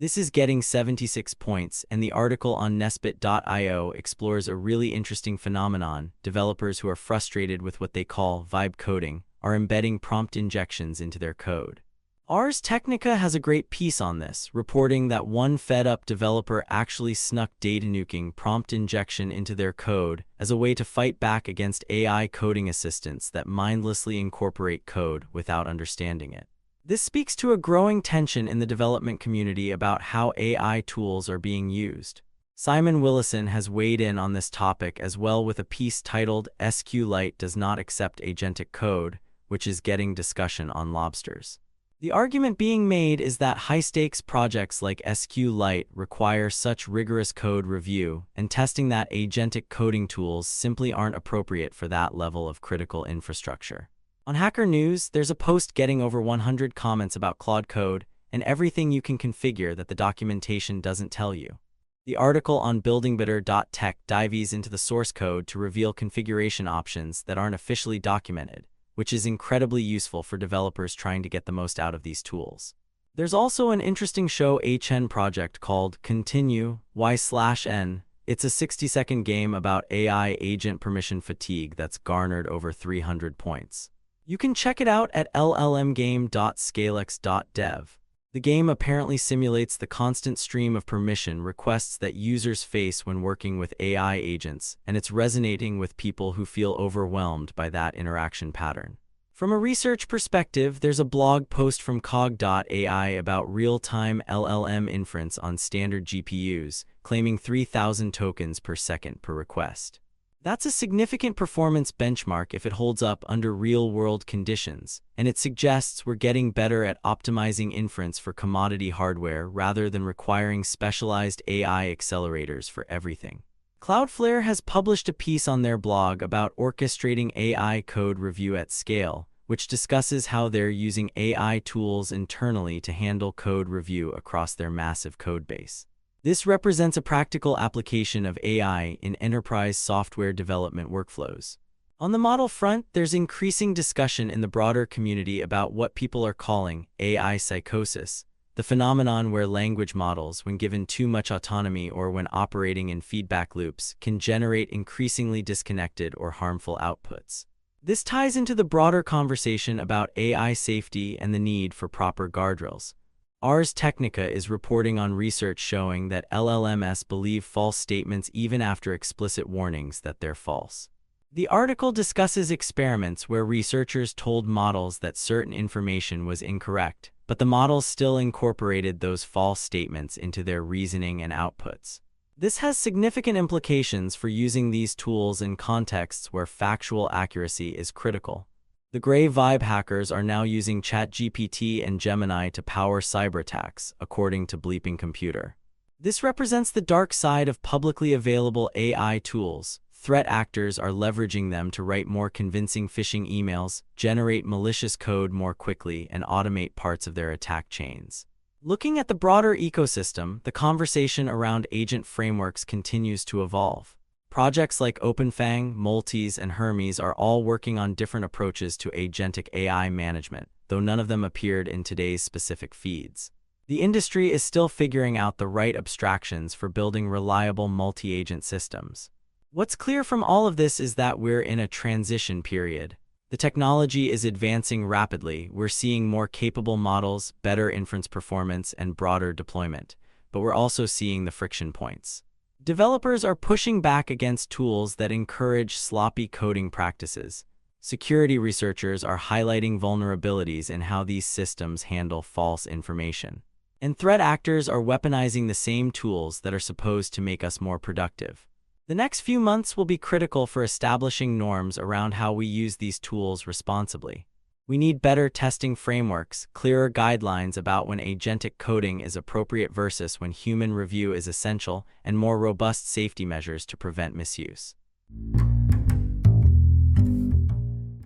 This is getting 76 points, and the article on Nespit.io explores a really interesting phenomenon. Developers who are frustrated with what they call vibe coding are embedding prompt injections into their code. Ars Technica has a great piece on this, reporting that one fed-up developer actually snuck data nuking prompt injection into their code as a way to fight back against AI coding assistants that mindlessly incorporate code without understanding it. This speaks to a growing tension in the development community about how AI tools are being used. Simon Willison has weighed in on this topic as well with a piece titled SQLite Does Not Accept Agentic Code, which is getting discussion on Lobsters. The argument being made is that high-stakes projects like SQLite require such rigorous code review and testing that agentic coding tools simply aren't appropriate for that level of critical infrastructure. On Hacker News, there's a post getting over 100 comments about Claude code and everything you can configure that the documentation doesn't tell you. The article on buildingbitter.tech dives into the source code to reveal configuration options that aren't officially documented, which is incredibly useful for developers trying to get the most out of these tools. There's also an interesting show HN project called Continue Y/N. It's a 60-second game about AI agent permission fatigue that's garnered over 300 points. You can check it out at llmgame.scalex.dev. The game apparently simulates the constant stream of permission requests that users face when working with AI agents, and it's resonating with people who feel overwhelmed by that interaction pattern. From a research perspective, there's a blog post from cog.ai about real-time LLM inference on standard GPUs, claiming 3,000 tokens per second per request. That's a significant performance benchmark if it holds up under real-world conditions, and it suggests we're getting better at optimizing inference for commodity hardware rather than requiring specialized AI accelerators for everything. Cloudflare has published a piece on their blog about orchestrating AI code review at scale, which discusses how they're using AI tools internally to handle code review across their massive codebase. This represents a practical application of AI in enterprise software development workflows. On the model front, there's increasing discussion in the broader community about what people are calling AI psychosis, the phenomenon where language models, when given too much autonomy or when operating in feedback loops, can generate increasingly disconnected or harmful outputs. This ties into the broader conversation about AI safety and the need for proper guardrails. Ars Technica is reporting on research showing that LLMs believe false statements even after explicit warnings that they're false. The article discusses experiments where researchers told models that certain information was incorrect, but the models still incorporated those false statements into their reasoning and outputs. This has significant implications for using these tools in contexts where factual accuracy is critical. The Gray Vibe hackers are now using ChatGPT and Gemini to power cyberattacks, according to Bleeping Computer. This represents the dark side of publicly available AI tools. Threat actors are leveraging them to write more convincing phishing emails, generate malicious code more quickly, and automate parts of their attack chains. Looking at the broader ecosystem, the conversation around agent frameworks continues to evolve. Projects like OpenFang, Multis, and Hermes are all working on different approaches to agentic AI management, though none of them appeared in today's specific feeds. The industry is still figuring out the right abstractions for building reliable multi-agent systems. What's clear from all of this is that we're in a transition period. The technology is advancing rapidly. We're seeing more capable models, better inference performance, and broader deployment, but we're also seeing the friction points. Developers are pushing back against tools that encourage sloppy coding practices. Security researchers are highlighting vulnerabilities in how these systems handle false information. And threat actors are weaponizing the same tools that are supposed to make us more productive. The next few months will be critical for establishing norms around how we use these tools responsibly. We need better testing frameworks, clearer guidelines about when agentic coding is appropriate versus when human review is essential, and more robust safety measures to prevent misuse.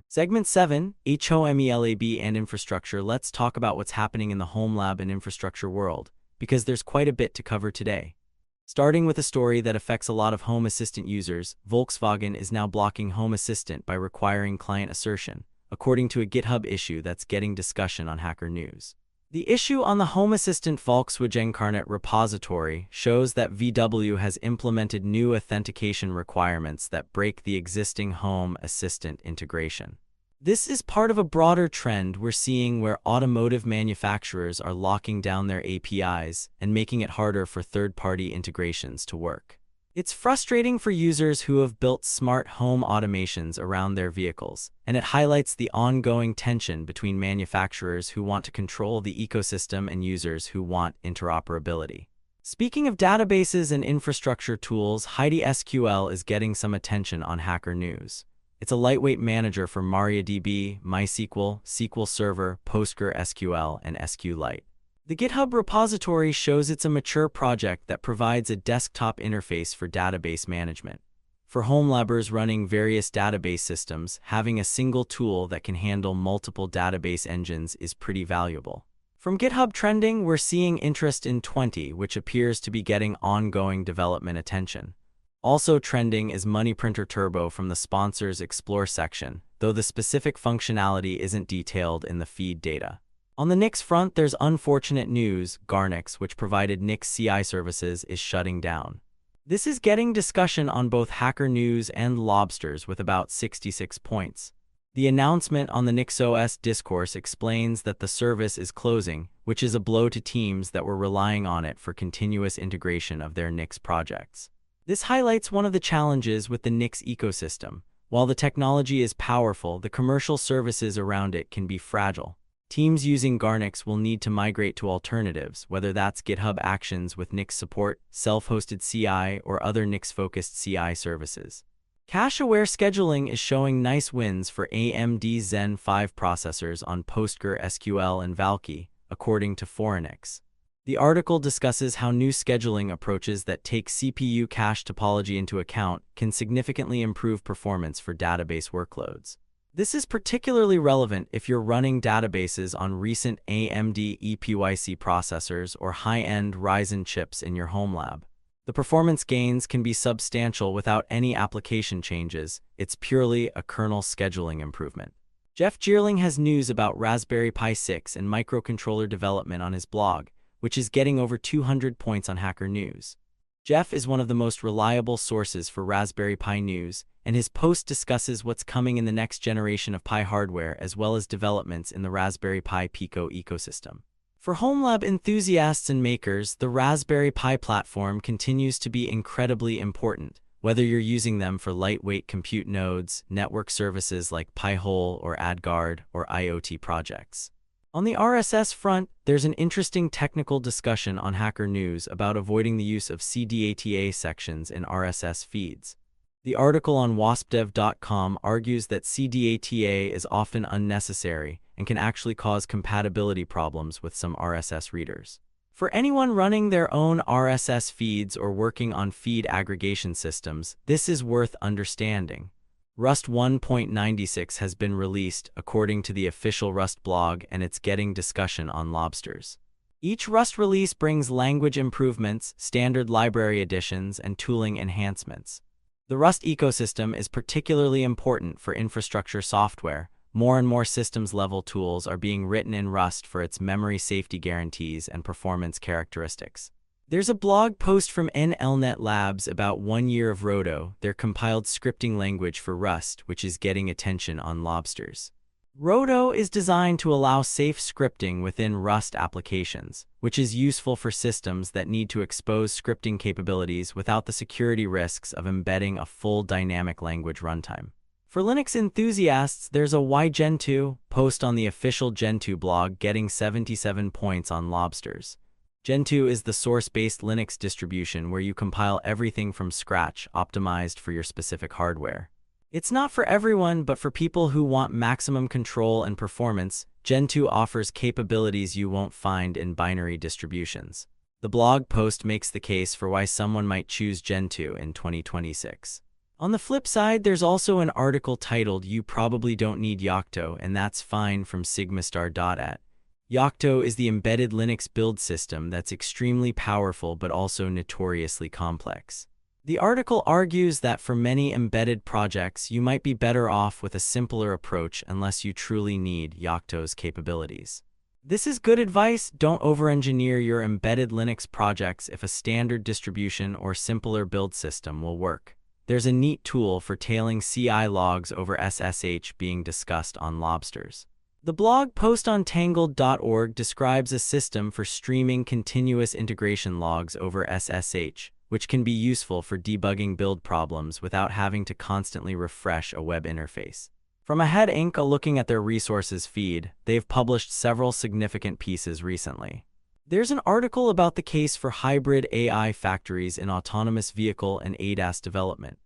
Segment 7, HOMELAB and Infrastructure. Let's talk about what's happening in the home lab and infrastructure world, because there's quite a bit to cover today. Starting with a story that affects a lot of Home Assistant users, Volkswagen is now blocking Home Assistant by requiring client assertion, according to a GitHub issue that's getting discussion on Hacker News. The issue on the Home Assistant Volkswagen Incarnate repository shows that VW has implemented new authentication requirements that break the existing Home Assistant integration. This is part of a broader trend we're seeing where automotive manufacturers are locking down their APIs and making it harder for third-party integrations to work. It's frustrating for users who have built smart home automations around their vehicles, and it highlights the ongoing tension between manufacturers who want to control the ecosystem and users who want interoperability. Speaking of databases and infrastructure tools, Heidi SQL is getting some attention on Hacker News. It's a lightweight manager for MariaDB, MySQL, SQL Server, PostgreSQL, and SQLite. The GitHub repository shows it's a mature project that provides a desktop interface for database management. For home labbers running various database systems, having a single tool that can handle multiple database engines is pretty valuable. From GitHub trending, we're seeing interest in 20, which appears to be getting ongoing development attention. Also trending is Money Printer Turbo from the Sponsors Explore section, though the specific functionality isn't detailed in the feed data. On the Nix front, there's unfortunate news. Garnix, which provided Nix CI services, is shutting down. This is getting discussion on both Hacker News and Lobsters with about 66 points. The announcement on the NixOS discourse explains that the service is closing, which is a blow to teams that were relying on it for continuous integration of their Nix projects. This highlights one of the challenges with the Nix ecosystem. While the technology is powerful, the commercial services around it can be fragile. Teams using Garnix will need to migrate to alternatives, whether that's GitHub Actions with Nix support, self-hosted CI, or other Nix-focused CI services. Cache-aware scheduling is showing nice wins for AMD Zen 5 processors on PostgreSQL and Valkey, according to Forenix. The article discusses how new scheduling approaches that take CPU cache topology into account can significantly improve performance for database workloads. This is particularly relevant if you're running databases on recent AMD EPYC processors or high-end Ryzen chips in your home lab. The performance gains can be substantial without any application changes. It's purely a kernel scheduling improvement. Jeff Jeerling has news about Raspberry Pi 6 and microcontroller development on his blog, which is getting over 200 points on Hacker News. Jeff is one of the most reliable sources for Raspberry Pi news, and his post discusses what's coming in the next generation of Pi hardware as well as developments in the Raspberry Pi Pico ecosystem. For home lab enthusiasts and makers, the Raspberry Pi platform continues to be incredibly important, whether you're using them for lightweight compute nodes, network services like Pi-hole or AdGuard, or IoT projects. On the RSS front, there's an interesting technical discussion on Hacker News about avoiding the use of CDATA sections in RSS feeds. The article on waspdev.com argues that CDATA is often unnecessary and can actually cause compatibility problems with some RSS readers. For anyone running their own RSS feeds or working on feed aggregation systems, this is worth understanding. Rust 1.96 has been released according to the official Rust blog, and it's getting discussion on Lobsters. Each Rust release brings language improvements, standard library additions, and tooling enhancements. The Rust ecosystem is particularly important for infrastructure software. More and more systems-level tools are being written in Rust for its memory safety guarantees and performance characteristics. There's a blog post from NLnet Labs about 1 year of Roto, their compiled scripting language for Rust, which is getting attention on Lobsters. Roto is designed to allow safe scripting within Rust applications, which is useful for systems that need to expose scripting capabilities without the security risks of embedding a full dynamic language runtime. For Linux enthusiasts, there's a YGen2 post on the official Gentoo blog getting 77 points on Lobsters. Gentoo is the source-based Linux distribution where you compile everything from scratch, optimized for your specific hardware. It's not for everyone, but for people who want maximum control and performance, Gen 2 offers capabilities you won't find in binary distributions. The blog post makes the case for why someone might choose Gen 2 in 2026. On the flip side, there's also an article titled "You Probably Don't Need Yocto, and That's Fine" from sigmastar.at. Yocto is the embedded Linux build system that's extremely powerful but also notoriously complex. The article argues that for many embedded projects, you might be better off with a simpler approach unless you truly need Yocto's capabilities. This is good advice. Don't over-engineer your embedded Linux projects if a standard distribution or simpler build system will work. There's a neat tool for tailing CI logs over SSH being discussed on Lobsters. The blog post on tangled.org describes a system for streaming continuous integration logs over SSH, which can be useful for debugging build problems without having to constantly refresh a web interface. From Ahead Inc., looking at their resources feed, they've published several significant pieces recently. There's an article about the case for hybrid AI factories in autonomous vehicle and ADAS development.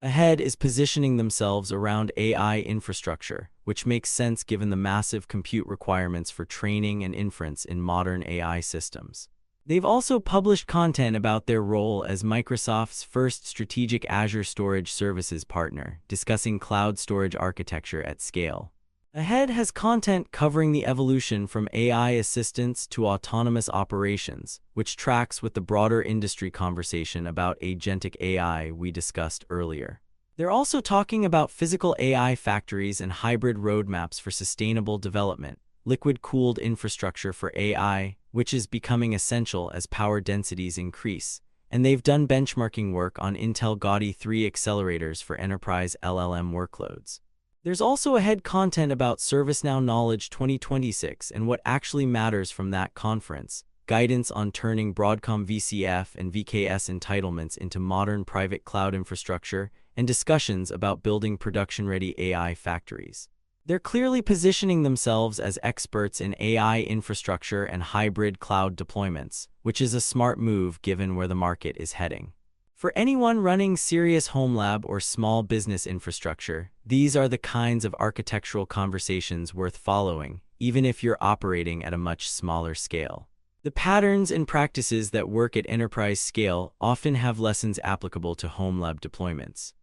Ahead is positioning themselves around AI infrastructure, which makes sense given the massive compute requirements for training and inference in modern AI systems. They've also published content about their role as Microsoft's first strategic Azure Storage Services partner, discussing cloud storage architecture at scale. Ahead has content covering the evolution from AI assistance to autonomous operations, which tracks with the broader industry conversation about agentic AI we discussed earlier. They're also talking about physical AI factories and hybrid roadmaps for sustainable development, liquid-cooled infrastructure for AI, which is becoming essential as power densities increase, and they've done benchmarking work on Intel Gaudi 3 accelerators for enterprise LLM workloads. There's also Ahead content about ServiceNow Knowledge 2026 and what actually matters from that conference, guidance on turning Broadcom VCF and VKS entitlements into modern private cloud infrastructure, and discussions about building production-ready AI factories. They're clearly positioning themselves as experts in AI infrastructure and hybrid cloud deployments, which is a smart move given where the market is heading. For anyone running serious home lab or small business infrastructure, these are the kinds of architectural conversations worth following, even if you're operating at a much smaller scale. The patterns and practices that work at enterprise scale often have lessons applicable to home lab deployments.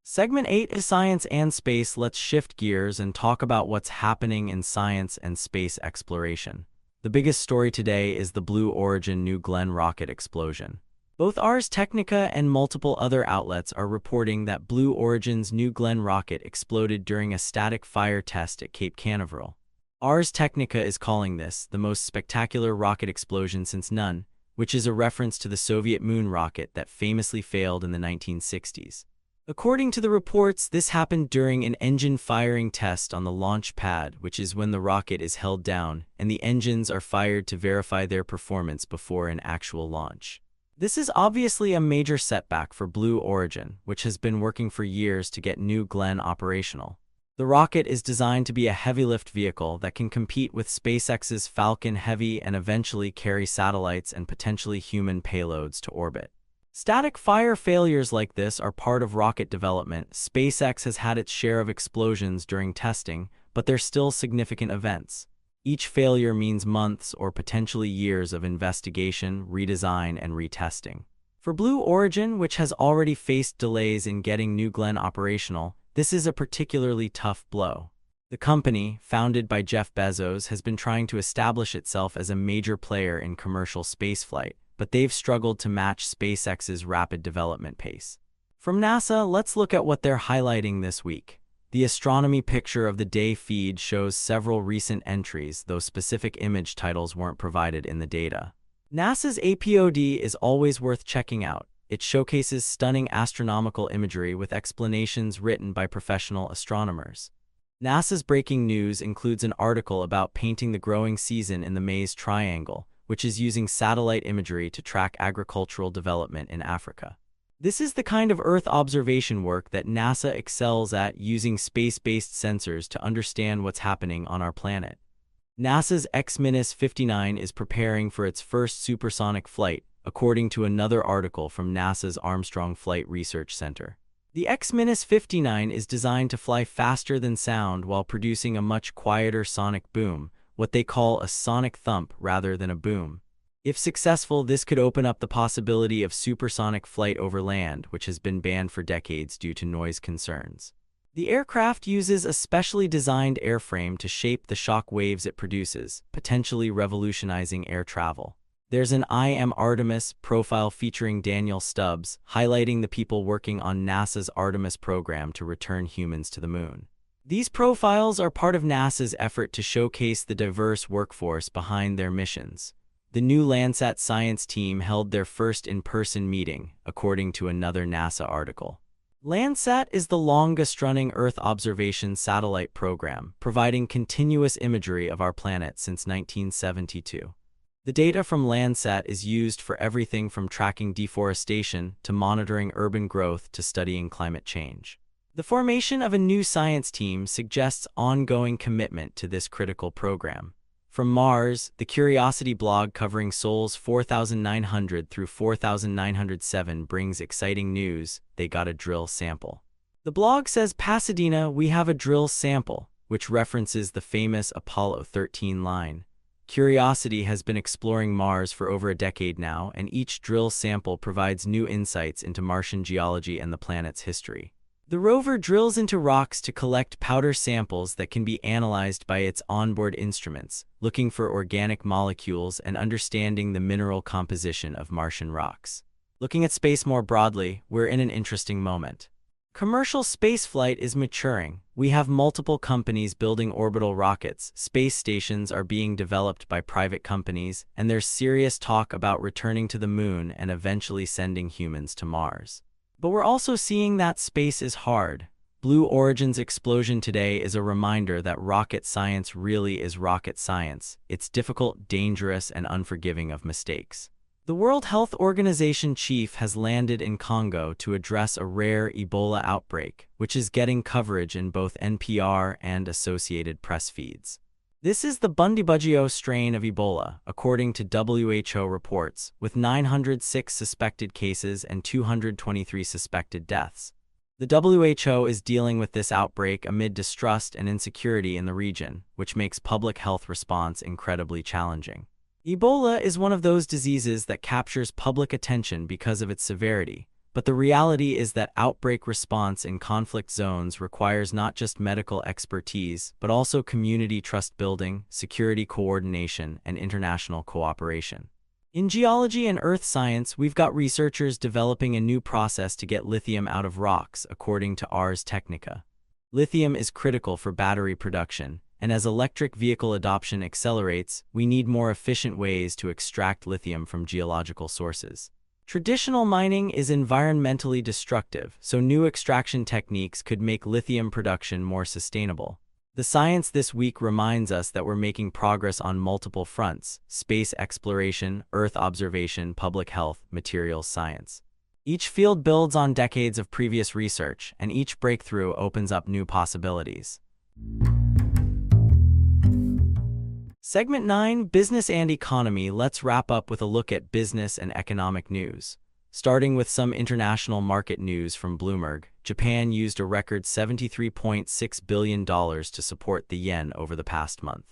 Segment 8 is Science and Space. Let's shift gears and talk about what's happening in science and space exploration. The biggest story today is the Blue Origin New Glenn rocket explosion. Both Ars Technica and multiple other outlets are reporting that Blue Origin's New Glenn rocket exploded during a static fire test at Cape Canaveral. Ars Technica is calling this the most spectacular rocket explosion since none, which is a reference to the Soviet moon rocket that famously failed in the 1960s. According to the reports, this happened during an engine firing test on the launch pad, which is when the rocket is held down and the engines are fired to verify their performance before an actual launch. This is obviously a major setback for Blue Origin, which has been working for years to get New Glenn operational. The rocket is designed to be a heavy-lift vehicle that can compete with SpaceX's Falcon Heavy and eventually carry satellites and potentially human payloads to orbit. Static fire failures like this are part of rocket development. SpaceX has had its share of explosions during testing, but they're still significant events. Each failure means months or potentially years of investigation, redesign, and retesting. For Blue Origin, which has already faced delays in getting New Glenn operational, this is a particularly tough blow. The company, founded by Jeff Bezos, has been trying to establish itself as a major player in commercial spaceflight, but they've struggled to match SpaceX's rapid development pace. From NASA, let's look at what they're highlighting this week. The Astronomy Picture of the Day feed shows several recent entries, though specific image titles weren't provided in the data. NASA's APOD is always worth checking out. It showcases stunning astronomical imagery with explanations written by professional astronomers. NASA's breaking news includes an article about painting the growing season in the Maize Triangle, which is using satellite imagery to track agricultural development in Africa. This is the kind of Earth observation work that NASA excels at, using space-based sensors to understand what's happening on our planet. NASA's X-59 is preparing for its first supersonic flight, according to another article from NASA's Armstrong Flight Research Center. The X-59 is designed to fly faster than sound while producing a much quieter sonic boom, what they call a sonic thump rather than a boom. If successful, this could open up the possibility of supersonic flight over land, which has been banned for decades due to noise concerns. The aircraft uses a specially designed airframe to shape the shock waves it produces, potentially revolutionizing air travel. There's an I Am Artemis profile featuring Daniel Stubbs, highlighting the people working on NASA's Artemis program to return humans to the moon. These profiles are part of NASA's effort to showcase the diverse workforce behind their missions. The new Landsat science team held their first in-person meeting, according to another NASA article. Landsat is the longest-running Earth observation satellite program, providing continuous imagery of our planet since 1972. The data from Landsat is used for everything from tracking deforestation to monitoring urban growth to studying climate change. The formation of a new science team suggests ongoing commitment to this critical program. From Mars, the Curiosity blog covering Sols 4900 through 4907 brings exciting news: they got a drill sample. The blog says, "Pasadena, we have a drill sample," which references the famous Apollo 13 line. Curiosity has been exploring Mars for over a decade now, and each drill sample provides new insights into Martian geology and the planet's history. The rover drills into rocks to collect powder samples that can be analyzed by its onboard instruments, looking for organic molecules and understanding the mineral composition of Martian rocks. Looking at space more broadly, we're in an interesting moment. Commercial spaceflight is maturing. We have multiple companies building orbital rockets, space stations are being developed by private companies, and there's serious talk about returning to the moon and eventually sending humans to Mars. But we're also seeing that space is hard. Blue Origin's explosion today is a reminder that rocket science really is rocket science. It's difficult, dangerous, and unforgiving of mistakes. The World Health Organization chief has landed in Congo to address a rare Ebola outbreak, which is getting coverage in both NPR and Associated Press feeds. This is the Bundibugyo strain of Ebola, according to WHO reports, with 906 suspected cases and 223 suspected deaths. The WHO is dealing with this outbreak amid distrust and insecurity in the region, which makes public health response incredibly challenging. Ebola is one of those diseases that captures public attention because of its severity, but the reality is that outbreak response in conflict zones requires not just medical expertise, but also community trust building, security coordination, and international cooperation. In geology and earth science, we've got researchers developing a new process to get lithium out of rocks, according to Ars Technica. Lithium is critical for battery production, and as electric vehicle adoption accelerates, we need more efficient ways to extract lithium from geological sources. Traditional mining is environmentally destructive, so new extraction techniques could make lithium production more sustainable. The Science this week reminds us that we're making progress on multiple fronts: space exploration, Earth observation, public health, materials science. Each field builds on decades of previous research, and each breakthrough opens up new possibilities. Segment 9, Business and Economy. Let's wrap up with a look at business and economic news. Starting with some international market news from Bloomberg, Japan used a record $73.6 billion to support the yen over the past month.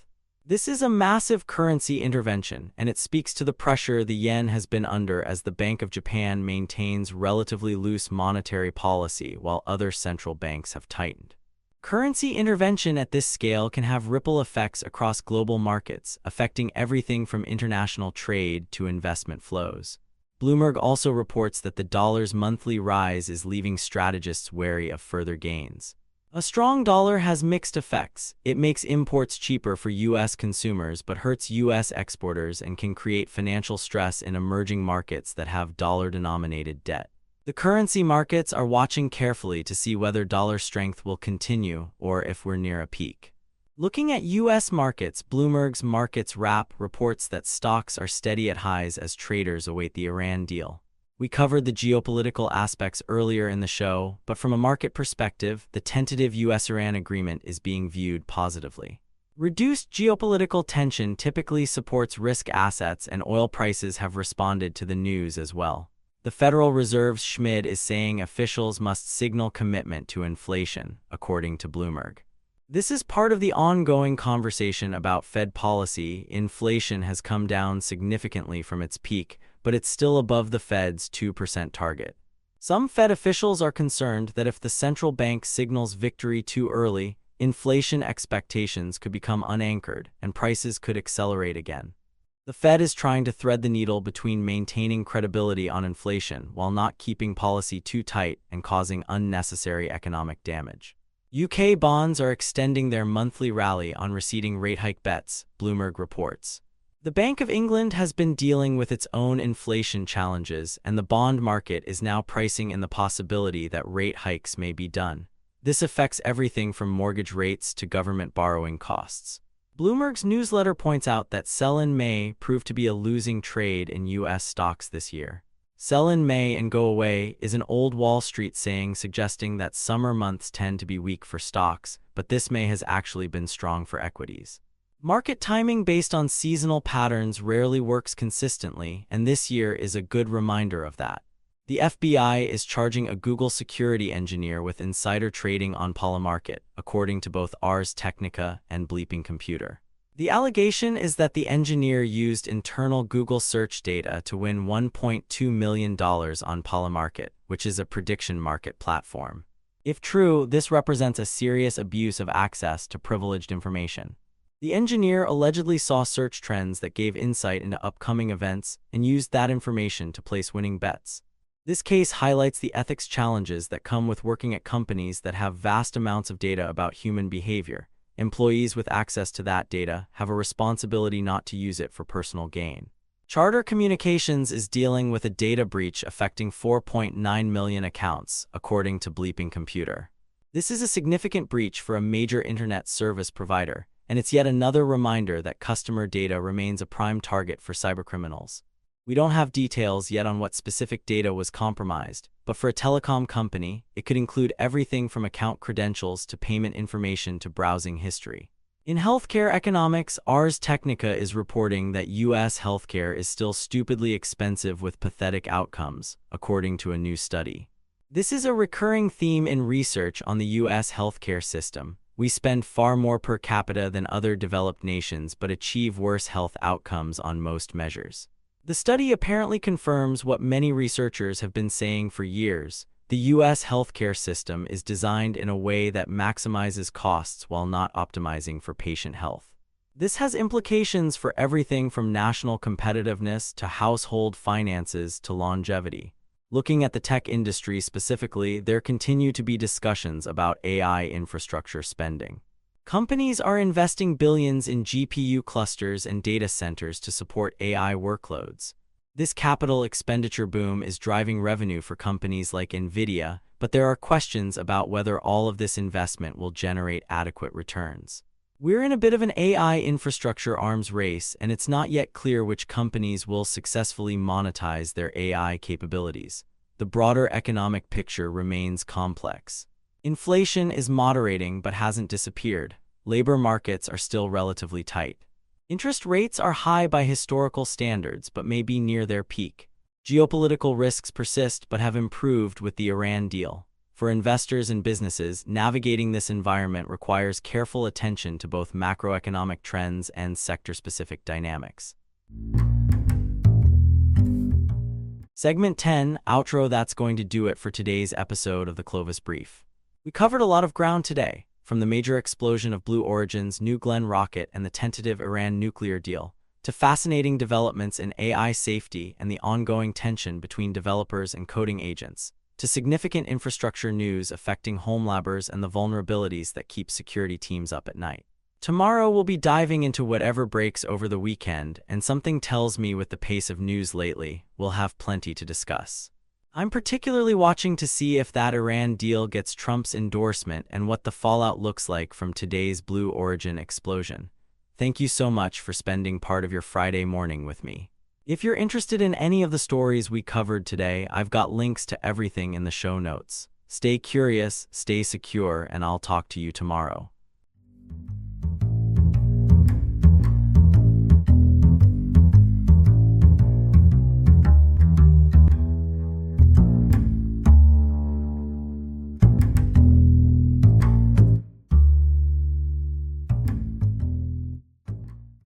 This is a massive currency intervention, and it speaks to the pressure the yen has been under as the Bank of Japan maintains relatively loose monetary policy while other central banks have tightened. Currency intervention at this scale can have ripple effects across global markets, affecting everything from international trade to investment flows. Bloomberg also reports that the dollar's monthly rise is leaving strategists wary of further gains. A strong dollar has mixed effects. It makes imports cheaper for U.S. consumers but hurts U.S. exporters and can create financial stress in emerging markets that have dollar-denominated debt. The currency markets are watching carefully to see whether dollar strength will continue or if we're near a peak. Looking at U.S. markets, Bloomberg's Markets Wrap reports that stocks are steady at highs as traders await the Iran deal. We covered the geopolitical aspects earlier in the show, but from a market perspective, the tentative U.S. Iran agreement is being viewed positively. Reduced geopolitical tension typically supports risk assets, and oil prices have responded to the news as well. The Federal Reserve's Schmid is saying officials must signal commitment to inflation, according to Bloomberg. This is part of the ongoing conversation about Fed policy. Inflation has come down significantly from its peak, but it's still above the Fed's 2% target. Some Fed officials are concerned that if the central bank signals victory too early, inflation expectations could become unanchored and prices could accelerate again. The Fed is trying to thread the needle between maintaining credibility on inflation while not keeping policy too tight and causing unnecessary economic damage. UK bonds are extending their monthly rally on receding rate hike bets, Bloomberg reports. The Bank of England has been dealing with its own inflation challenges, and the bond market is now pricing in the possibility that rate hikes may be done. This affects everything from mortgage rates to government borrowing costs. Bloomberg's newsletter points out that sell in May proved to be a losing trade in U.S. stocks this year. Sell in May and go away is an old Wall Street saying suggesting that summer months tend to be weak for stocks, but this May has actually been strong for equities. Market timing based on seasonal patterns rarely works consistently, and this year is a good reminder of that. The FBI is charging a Google security engineer with insider trading on Polymarket, according to both Ars Technica and Bleeping Computer. The allegation is that the engineer used internal Google search data to win $1.2 million on Polymarket, which is a prediction market platform. If true, this represents a serious abuse of access to privileged information. The engineer allegedly saw search trends that gave insight into upcoming events and used that information to place winning bets. This case highlights the ethics challenges that come with working at companies that have vast amounts of data about human behavior. Employees with access to that data have a responsibility not to use it for personal gain. Charter Communications is dealing with a data breach affecting 4.9 million accounts, according to Bleeping Computer. This is a significant breach for a major internet service provider, and it's yet another reminder that customer data remains a prime target for cybercriminals. We don't have details yet on what specific data was compromised, but for a telecom company, it could include everything from account credentials to payment information to browsing history. In healthcare economics, Ars Technica is reporting that U.S. healthcare is still stupidly expensive with pathetic outcomes, according to a new study. This is a recurring theme in research on the U.S. healthcare system. We spend far more per capita than other developed nations but achieve worse health outcomes on most measures. The study apparently confirms what many researchers have been saying for years. The U.S. healthcare system is designed in a way that maximizes costs while not optimizing for patient health. This has implications for everything from national competitiveness to household finances to longevity. Looking at the tech industry specifically, there continue to be discussions about AI infrastructure spending. Companies are investing billions in GPU clusters and data centers to support AI workloads. This capital expenditure boom is driving revenue for companies like NVIDIA, but there are questions about whether all of this investment will generate adequate returns. We're in a bit of an AI infrastructure arms race, and it's not yet clear which companies will successfully monetize their AI capabilities. The broader economic picture remains complex. Inflation is moderating but hasn't disappeared. Labor markets are still relatively tight. Interest rates are high by historical standards but may be near their peak. Geopolitical risks persist but have improved with the Iran deal. For investors and businesses, navigating this environment requires careful attention to both macroeconomic trends and sector-specific dynamics. Segment 10, Outro. That's going to do it for today's episode of the Clovis Brief. We covered a lot of ground today, from the major explosion of Blue Origin's New Glenn rocket and the tentative Iran nuclear deal, to fascinating developments in AI safety and the ongoing tension between developers and coding agents, to significant infrastructure news affecting home labbers and the vulnerabilities that keep security teams up at night. Tomorrow we'll be diving into whatever breaks over the weekend, and something tells me with the pace of news lately, we'll have plenty to discuss. I'm particularly watching to see if that Iran deal gets Trump's endorsement and what the fallout looks like from today's Blue Origin explosion. Thank you so much for spending part of your Friday morning with me. If you're interested in any of the stories we covered today, I've got links to everything in the show notes. Stay curious, stay secure, and I'll talk to you tomorrow.